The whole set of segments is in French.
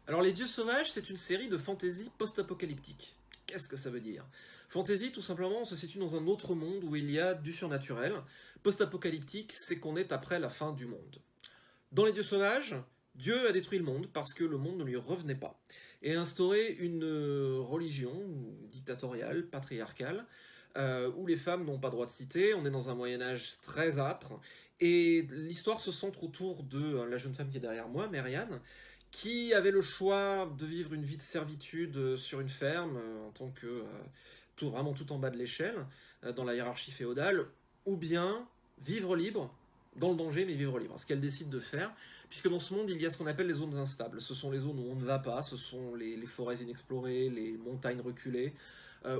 Alors Les Dieux Sauvages, c'est une série de fantasy post-apocalyptique. Qu'est-ce que ça veut dire? Fantasy, tout simplement, on se situe dans un autre monde où il y a du surnaturel. Post-apocalyptique, c'est qu'on est après la fin du monde. Dans Les Dieux Sauvages, Dieu a détruit le monde parce que le monde ne lui revenait pas, et a instauré une religion dictatoriale, patriarcale, où les femmes n'ont pas droit de citer. On est dans un Moyen-Âge très âpre, et l'histoire se centre autour de la jeune femme qui est derrière moi, Marianne, qui avait le choix de vivre une vie de servitude sur une ferme, en tant que vraiment tout en bas de l'échelle, dans la hiérarchie féodale, ou bien vivre libre, dans le danger, mais vivre libre. Ce qu'elle décide de faire, puisque dans ce monde, il y a ce qu'on appelle les zones instables. Ce sont les zones où on ne va pas, ce sont les forêts inexplorées, les montagnes reculées,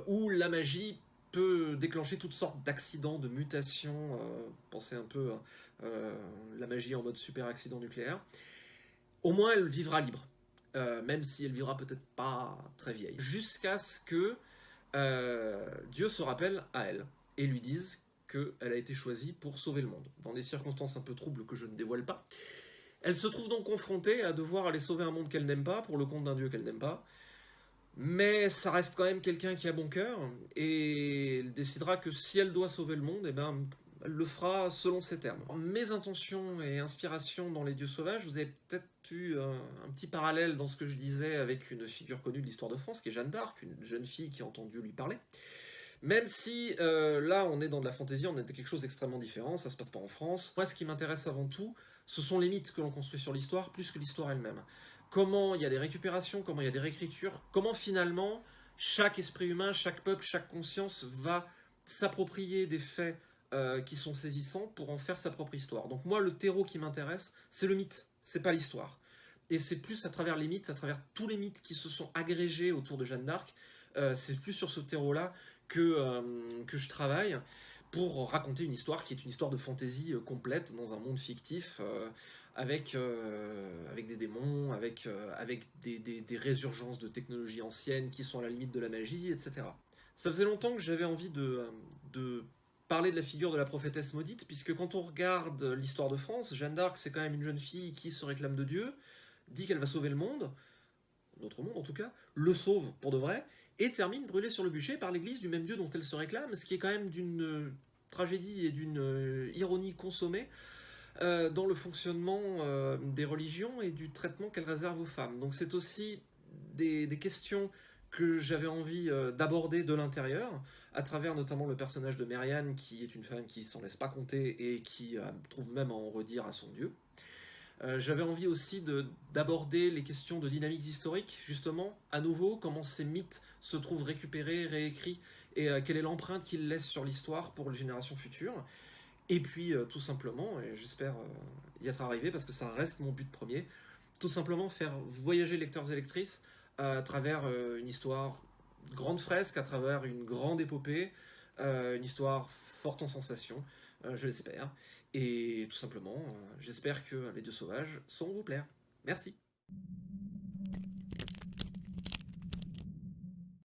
où la magie peut déclencher toutes sortes d'accidents, de mutations. Pensez un peu à la magie en mode super accident nucléaire. Au moins, elle vivra libre. Même si elle vivra peut-être pas très vieille. Jusqu'à ce que Dieu se rappelle à elle et lui dise qu'elle a été choisie pour sauver le monde. Dans des circonstances un peu troubles que je ne dévoile pas. Elle se trouve donc confrontée à devoir aller sauver un monde qu'elle n'aime pas, pour le compte d'un dieu qu'elle n'aime pas. Mais ça reste quand même quelqu'un qui a bon cœur, et elle décidera que si elle doit sauver le monde, eh ben, elle le fera selon ses termes. Mes intentions et inspirations dans Les Dieux Sauvages, vous avez peut-être eu un petit parallèle dans ce que je disais avec une figure connue de l'histoire de France, qui est Jeanne d'Arc, une jeune fille qui a entendu lui parler. Même si là on est dans de la fantaisie, on est dans quelque chose d'extrêmement différent, ça se passe pas en France. Moi ce qui m'intéresse avant tout, ce sont les mythes que l'on construit sur l'histoire, plus que l'histoire elle-même. Comment il y a des récupérations, comment il y a des réécritures, comment finalement chaque esprit humain, chaque peuple, chaque conscience va s'approprier des faits qui sont saisissants pour en faire sa propre histoire. Donc moi le terreau qui m'intéresse, c'est le mythe, c'est pas l'histoire. Et c'est plus à travers les mythes, à travers tous les mythes qui se sont agrégés autour de Jeanne d'Arc, c'est plus sur ce terreau-là que je travaille pour raconter une histoire qui est une histoire de fantaisie complète dans un monde fictif avec des démons, avec des résurgences de technologies anciennes qui sont à la limite de la magie, etc. Ça faisait longtemps que j'avais envie de parler de la figure de la prophétesse maudite, puisque quand on regarde l'histoire de France, Jeanne d'Arc c'est quand même une jeune fille qui se réclame de Dieu, dit qu'elle va sauver le monde, notre monde en tout cas, le sauve pour de vrai, et termine brûlée sur le bûcher par l'église du même Dieu dont elle se réclame, ce qui est quand même d'une tragédie et d'une ironie consommée dans le fonctionnement des religions et du traitement qu'elles réservent aux femmes. Donc c'est aussi des questions que j'avais envie d'aborder de l'intérieur, à travers notamment le personnage de Marianne, qui est une femme qui s'en laisse pas compter et qui trouve même à en redire à son Dieu. J'avais envie aussi d'aborder les questions de dynamiques historiques, justement, à nouveau, comment ces mythes se trouvent récupérés, réécrits, et quelle est l'empreinte qu'ils laissent sur l'histoire pour les générations futures. Et puis, tout simplement, et j'espère y être arrivé, parce que ça reste mon but premier, tout simplement faire voyager lecteurs et lectrices à travers une histoire grande fresque, à travers une grande épopée, une histoire forte en sensations, je l'espère. Et tout simplement, j'espère que Les Dieux Sauvages sauront vous plaire. Merci.